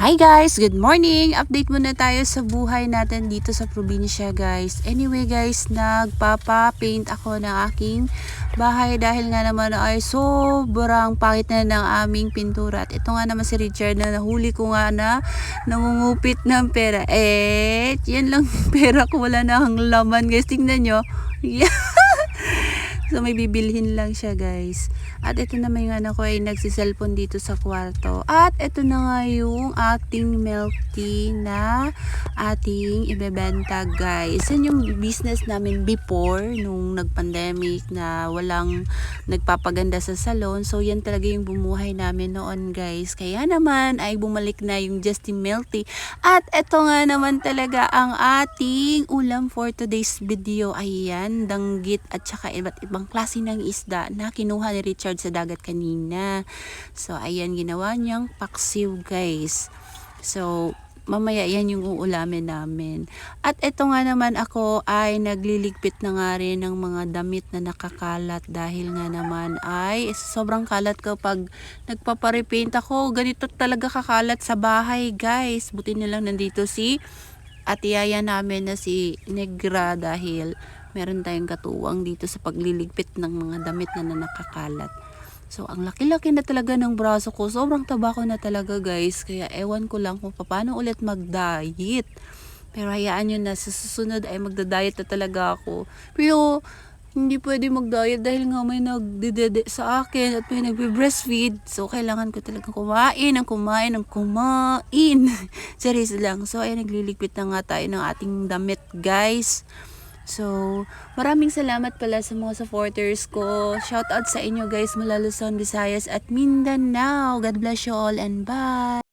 Hi guys! Good morning! Update muna tayo sa buhay natin dito sa probinsya guys. Anyway guys, nagpapa-paint ako ng aking bahay dahil nga naman ay sobrang pangit na ng aming pintura. At ito nga naman si Richard na nahuli ko nga na nangungupit ng pera. Yan lang pera ko, wala na ang laman guys. Tingnan nyo. So may bibilhin lang siya guys. At ito naman yung anak ko ay nagsiselfon dito sa kwarto. At ito na nga yung ating milk tea na ating ibebenta guys. Yan yung business namin before nung nag-pandemic na walang nagpapaganda sa salon. So yan talaga yung bumuhay namin noon guys. Kaya naman ay bumalik na yung Justin Milk Tea. At ito nga naman talaga ang ating ulam for today's video. Ayan, danggit at saka iba't ibang klase ng isda na kinuha ni Richard sa dagat kanina. So ayan, ginawa niyang paksiw guys. So mamaya yan yung uulamin namin. At ito nga naman ako ay nagliligpit na nga rin ng mga damit na nakakalat dahil nga naman ay sobrang kalat kapag nagpaparepaint ako. Ganito talaga kakalat sa bahay guys. Buti na lang nandito si atiyaya namin na si Negra dahil meron tayong katuwang dito sa pagliligpit ng mga damit na nakakalat. So, ang laki-laki na talaga ng braso ko. Sobrang taba ko na talaga guys. Kaya ewan ko lang kung paano ulit mag-diet. Pero hayaan nyo na, sa susunod ay magda-diet na talaga ako. Pero, hindi pwede mag-diet dahil nga may nagdidede sa akin at may nagbe-breastfeed. So, kailangan ko talaga kumain. Seryoso lang. So, ay nagliligpit na nga tayo ng ating damit guys. So, maraming salamat pala sa mga supporters ko. Shout out sa inyo guys mula Luzon, Visayas at Mindanao. God bless you all and bye!